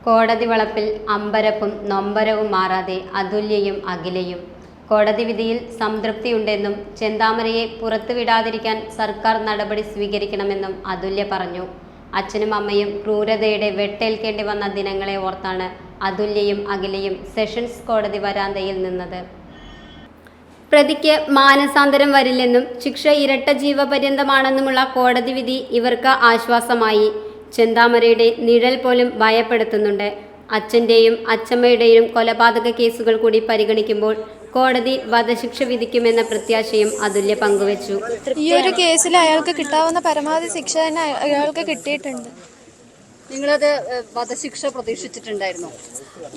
കോടതി വളപ്പിൽ അമ്പരപ്പും നൊമ്പരവും മാറാതെ അതുല്യയും അഖിലയും. കോടതി വിധിയിൽ സംതൃപ്തിയുണ്ടെന്നും ചെന്താമരയെ പുറത്തുവിടാതിരിക്കാൻ സർക്കാർ നടപടി സ്വീകരിക്കണമെന്നും അതുല്യ പറഞ്ഞു. അച്ഛനും അമ്മയും ക്രൂരതയുടെ വെട്ടേൽക്കേണ്ടി വന്ന ദിനങ്ങളെ ഓർത്താണ് അതുല്യയും അഖിലയും സെഷൻസ് കോടതി വരാന്തയിൽ നിന്നത്. പ്രതിക്ക് മാനസാന്തരം വരില്ലെന്നും ശിക്ഷ ഇരട്ട ജീവപര്യന്തമാണെന്നുമുള്ള കോടതി വിധി ഇവർക്ക് ആശ്വാസമായി. ചെന്താമരയുടെ നിഴൽ പോലും ഭയപ്പെടുത്തുന്നുണ്ട്. അച്ഛൻ്റെയും അച്ഛമ്മയുടെയും കൊലപാതക കേസുകൾ കൂടി പരിഗണിക്കുമ്പോൾ കോടതി വധശിക്ഷ വിധിക്കുമെന്ന പ്രത്യാശയും അതുല്യ പങ്കുവച്ചു. ഈ ഒരു കേസിൽ അയാൾക്ക് കിട്ടാവുന്ന പരമാവധി ശിക്ഷ തന്നെ അയാൾക്ക് കിട്ടിയിട്ടുണ്ട്. നിങ്ങളത് വധശിക്ഷ പ്രതീക്ഷിച്ചിട്ടുണ്ടായിരുന്നോ?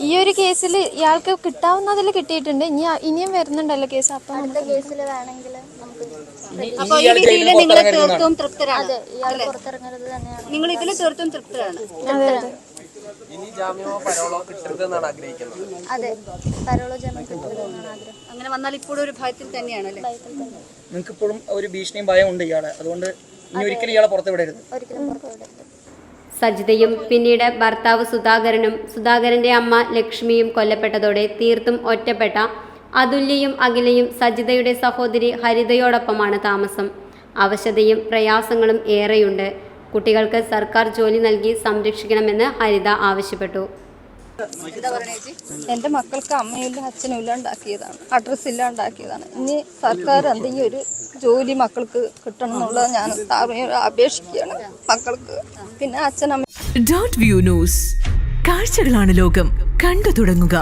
ഈ ഒരു കേസിൽ ഇയാൾക്ക് കിട്ടാവുന്നതിൽ കിട്ടിയിട്ടുണ്ട്. ഇനിയും വരുന്നുണ്ടല്ലോ കേസ്. അപ്പം കേസിൽ വേണമെങ്കിൽ അപ്പോൾ ഈ വിധിയിൽ നിങ്ങൾ തീർത്തും തൃപ്തരാണ്? അതെ, ഇയാൾ പുറത്തിറങ്ങരുത് തന്നെയാണ്. നിങ്ങൾ ഇതിൽ തീർത്തും തൃപ്തരാണ്? അതെ അതെ. അതെ, പരോളോ ജാമ്യം കിട്ടരുതെന്നാണ് ആഗ്രഹം. അങ്ങനെ വന്നാൽ ഇപ്പോഴും ഒരു ഭയത്തിൽ തന്നെയാണല്ലേ? നിങ്ങൾക്ക് ഇപ്പോഴും ഒരു ഭീഷണിയും ഭയം ഉണ്ട് ഇയാളെ, അതുകൊണ്ട് ഇനി ഒരിക്കലും ഇയാളെ പുറത്ത് വിടരുത്. ഒരിക്കലും പുറത്തു വിടരുത്. സജിതയും പിന്നീട് ഭർത്താവ് സുധാകരനും സുധാകരന്റെ അമ്മ ലക്ഷ്മിയും കൊല്ലപ്പെട്ടതോടെ തീർത്തും ഒറ്റപ്പെട്ട അതുല്യയും അഖിലയും സജിതയുടെ സഹോദരി ഹരിതയോടൊപ്പമാണ് താമസം. അവശതയും പ്രയാസങ്ങളും ഏറെയുണ്ട്. കുട്ടികൾക്ക് സർക്കാർ ജോലി നൽകി സംരക്ഷിക്കണമെന്ന് ഹരിത ആവശ്യപ്പെട്ടു. എൻ്റെ മക്കൾക്ക് അമ്മയില്ല അച്ഛനും ഇല്ലാണ്ടാക്കിയതാണ്, അഡ്രസ്സ് ഇല്ലാണ്ടാക്കിയതാണ്. ഇനി സർക്കാർ എന്തെങ്കിലും ഒരു ജോലി മക്കൾക്ക് കിട്ടണം എന്നുള്ളത് ഞാൻ അപേക്ഷിക്കുകയാണ് മക്കൾക്ക്. പിന്നെ അച്ഛനമ്മ. .വ്യൂ ന്യൂസ്, കാഴ്ചകളാണ് ലോകം, കണ്ടു തുടങ്ങുക.